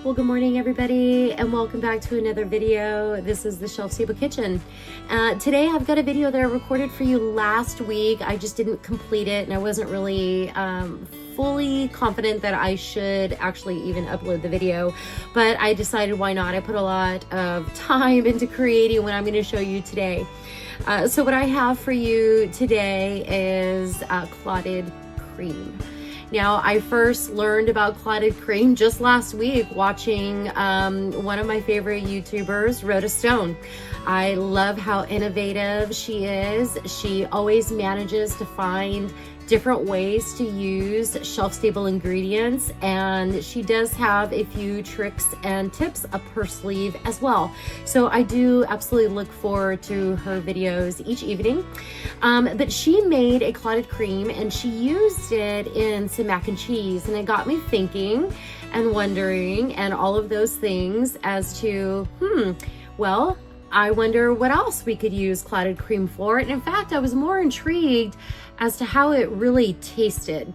Well, good morning everybody, and welcome back to another video. This is the Shelf Stable Kitchen. Today I've got a video that I recorded for you last week. I just didn't complete it, and I wasn't really fully confident that I should actually even upload the video, but I decided why not. I put a lot of time into creating what I'm going to show you today. So what I have for you today is clotted cream. Now, I first learned about clotted cream just last week watching one of my favorite YouTubers, Rhoda Stone. I love how innovative she is. She always manages to find different ways to use shelf-stable ingredients, and she does have a few tricks and tips up her sleeve as well. So I do absolutely look forward to her videos each evening. But she made a clotted cream and she used it in some mac and cheese, and it got me thinking and wondering and all of those things as to, well, I wonder what else we could use clotted cream for. And in fact, I was more intrigued as to how it really tasted,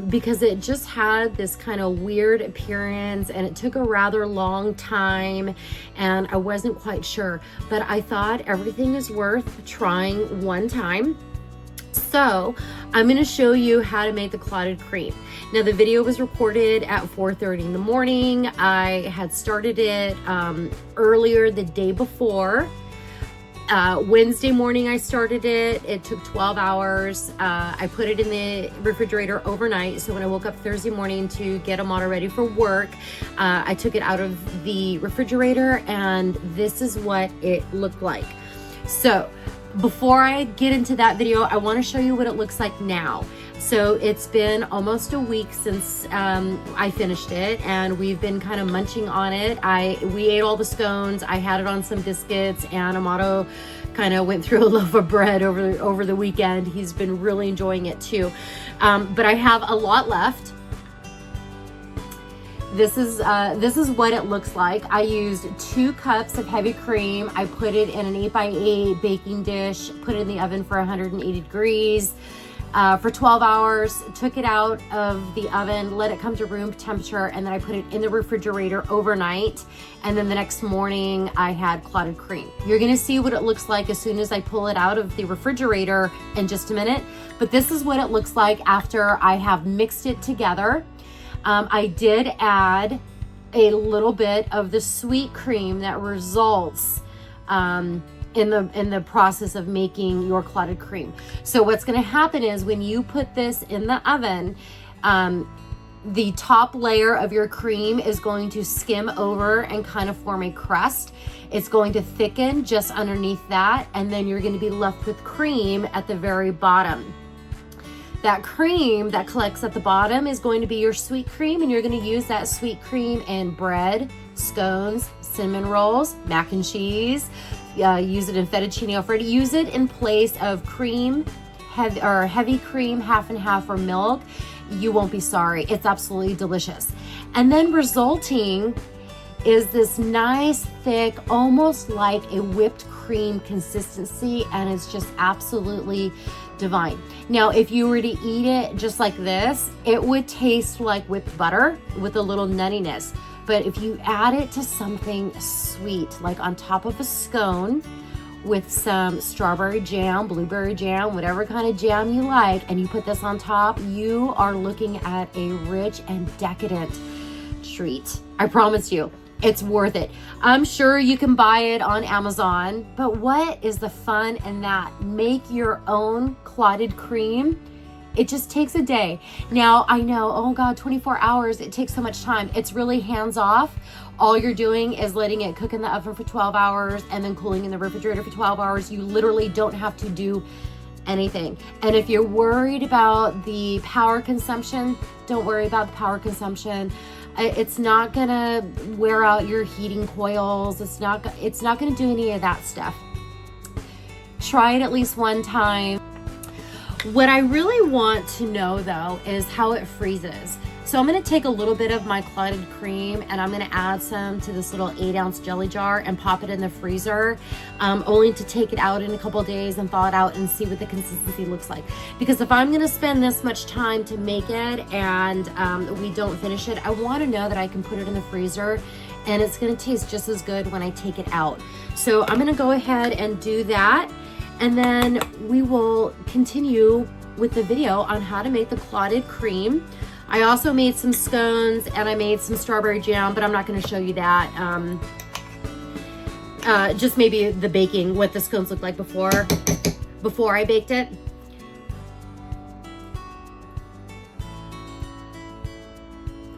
because it just had this kind of weird appearance and it took a rather long time and I wasn't quite sure, but I thought everything is worth trying one time. So I'm going to show you how to make the clotted cream. Now, the video was recorded at 4:30 in the morning. I had started it earlier the day before. Wednesday morning I started it. It took 12 hours. I put it in the refrigerator overnight. So when I woke up Thursday morning to get Amada ready for work, I took it out of the refrigerator and this is what it looked like. So before I get into that video, I want to show you what it looks like now. So it's been almost a week since I finished it, and we've been kind of munching on it. We ate all the scones. I had it on some biscuits, and Amato kind of went through a loaf of bread over the weekend. He's been really enjoying it too. But I have a lot left. This is what it looks like. I used 2 cups of heavy cream. I put it in an 8x8 baking dish, put it in the oven for 180 degrees for 12 hours, took it out of the oven, let it come to room temperature, and then I put it in the refrigerator overnight. And then the next morning I had clotted cream. You're gonna see what it looks like as soon as I pull it out of the refrigerator in just a minute. But this is what it looks like after I have mixed it together. I did add a little bit of the sweet cream that results in the process of making your clotted cream. So what's going to happen is when you put this in the oven, the top layer of your cream is going to skim over and kind of form a crust. It's going to thicken just underneath that, and then you're going to be left with cream at the very bottom. That cream that collects at the bottom is going to be your sweet cream, and you're going to use that sweet cream in bread, scones, cinnamon rolls, mac and cheese. Use it in fettuccine alfredo. Use it in place of cream, heavy cream, half and half, or milk. You won't be sorry. It's absolutely delicious. And then resulting is this nice, thick, almost like a whipped cream consistency, and it's just absolutely divine. Now, if you were to eat it just like this, it would taste like whipped butter with a little nuttiness. But if you add it to something sweet, like on top of a scone with some strawberry jam, blueberry jam, whatever kind of jam you like, and you put this on top, you are looking at a rich and decadent treat. I promise you. It's worth it. I'm sure you can buy it on Amazon, but what is the fun in that? Make your own clotted cream. It just takes a day. Now, I know, oh God, 24 hours, it takes so much time. It's really hands-off. All you're doing is letting it cook in the oven for 12 hours and then cooling in the refrigerator for 12 hours. You literally don't have to do anything. And if you're worried about the power consumption, don't worry about the power consumption. It's not gonna wear out your heating coils. It's not gonna do any of that stuff. Try it at least one time. What I really want to know though is how it freezes. So I'm gonna take a little bit of my clotted cream and I'm gonna add some to this little 8-ounce jelly jar and pop it in the freezer, only to take it out in a couple of days and thaw it out and see what the consistency looks like. Because if I'm gonna spend this much time to make it and we don't finish it, I wanna know that I can put it in the freezer and it's gonna taste just as good when I take it out. So I'm gonna go ahead and do that, and then we will continue with the video on how to make the clotted cream. I also made some scones and I made some strawberry jam, but I'm not gonna show you that. Just maybe the baking, what the scones looked like before I baked it.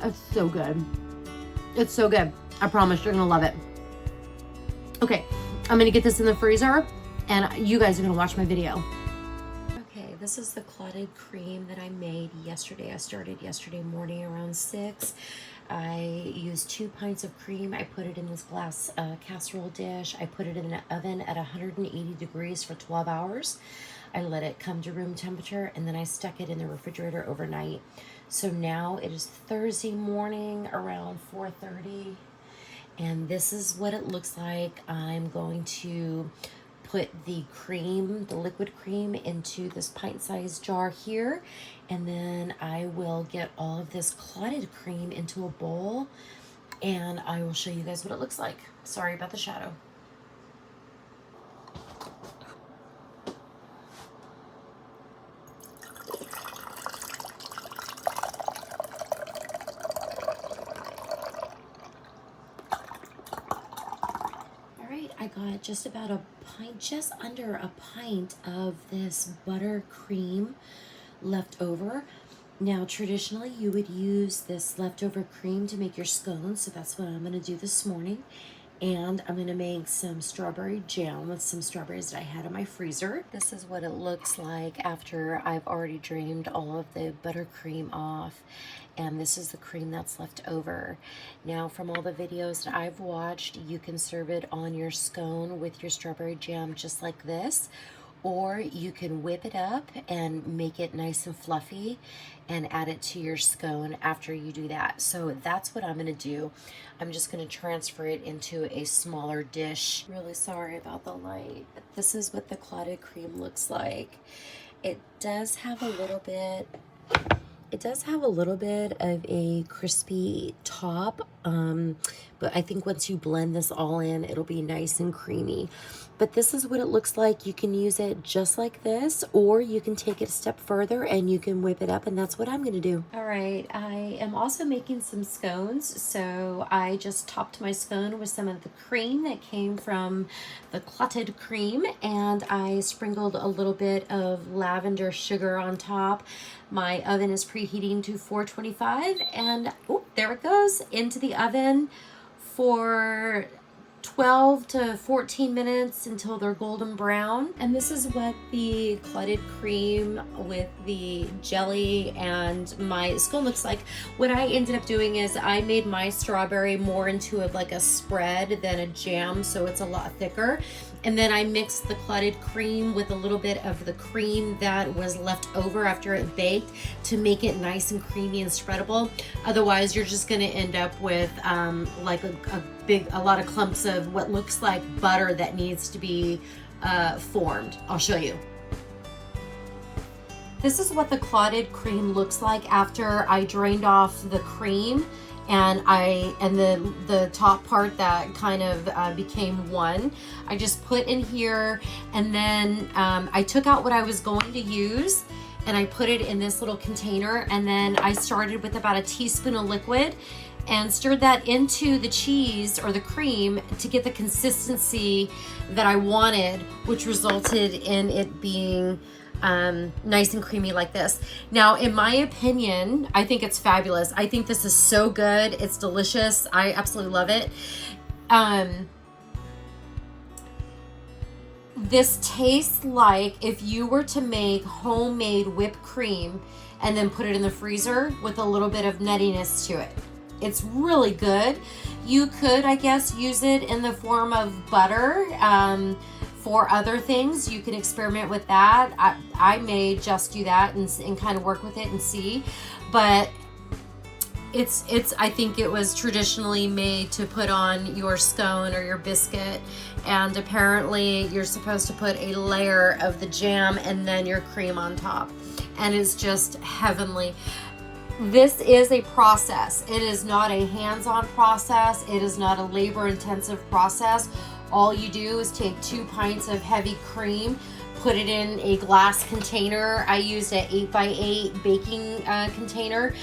It's so good. It's so good. I promise you're gonna love it. Okay, I'm gonna get this in the freezer and you guys are gonna watch my video. Okay, this is the clotted cream that I made yesterday. I started yesterday morning around 6. I used 2 pints of cream. I put it in this glass casserole dish. I put it in an oven at 180 degrees for 12 hours. I let it come to room temperature and then I stuck it in the refrigerator overnight. So now it is Thursday morning around 4:30 and this is what it looks like. I'm going to put the cream, the liquid cream, into this pint-sized jar here, and then I will get all of this clotted cream into a bowl and I will show you guys what it looks like. Sorry about the shadow. I got just about a pint, just under a pint of this buttercream left over. Now, traditionally, you would use this leftover cream to make your scones, so that's what I'm going to do this morning. And I'm going to make some strawberry jam with some strawberries that I had in my freezer. This is what it looks like after I've already drained all of the buttercream off. And this is the cream that's left over. Now, from all the videos that I've watched, you can serve it on your scone with your strawberry jam just like this, or you can whip it up and make it nice and fluffy and add it to your scone after you do that. So that's what I'm gonna do. I'm just gonna transfer it into a smaller dish. Really sorry about the light, but this is what the clotted cream looks like. It does have a little bit of a crispy top, but I think once you blend this all in, it'll be nice and creamy. But this is what it looks like. You can use it just like this, or you can take it a step further and you can whip it up, and that's what I'm gonna do. All right, I am also making some scones. So I just topped my scone with some of the cream that came from the clotted cream, and I sprinkled a little bit of lavender sugar on top. My oven is preheating to 425, and oh, there it goes into the oven for 12 to 14 minutes until they're golden brown. And this is what the clotted cream with the jelly and my scone looks like. What I ended up doing is I made my strawberry more into like a spread than a jam, so it's a lot thicker. And then I mixed the clotted cream with a little bit of the cream that was left over after it baked to make it nice and creamy and spreadable. Otherwise, you're just gonna end up with like a lot of clumps of what looks like butter that needs to be formed. I'll show you. This is what the clotted cream looks like after I drained off the cream and the top part that kind of became one. I just put in here, and then I took out what I was going to use and I put it in this little container, and then I started with about a teaspoon of liquid and stirred that into the cheese or the cream to get the consistency that I wanted, which resulted in it being nice and creamy like this. Now, in my opinion, I think it's fabulous. I think this is so good. It's delicious. I absolutely love it. This tastes like if you were to make homemade whipped cream and then put it in the freezer with a little bit of nuttiness to it. It's really good. You could, I guess, use it in the form of butter for other things. You can experiment with that. I may just do that and kind of work with it and see. But I think it was traditionally made to put on your scone or your biscuit, and apparently you're supposed to put a layer of the jam and then your cream on top, and it's just heavenly. This is a process. It is not a hands-on process. It is not a labor-intensive process. All you do is take 2 pints of heavy cream, put it in a glass container. I used an 8x8 baking container.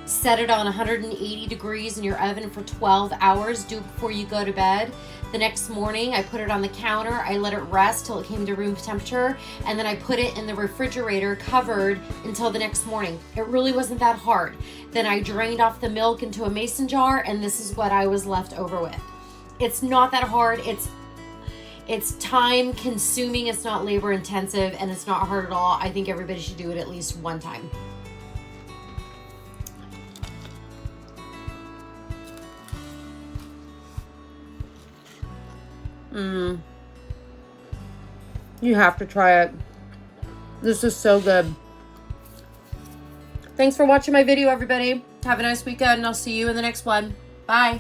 Set it on 180 degrees in your oven for 12 hours. Do it before you go to bed. The next morning, I put it on the counter. I let it rest till it came to room temperature, and then I put it in the refrigerator covered until the next morning. It really wasn't that hard. Then I drained off the milk into a mason jar, and this is what I was left over with. It's not that hard. It's time consuming. It's not labor intensive, and it's not hard at all. I think everybody should do it at least one time. You have to try it. This is so good. Thanks for watching my video, everybody. Have a nice weekend, and I'll see you in the next one. Bye.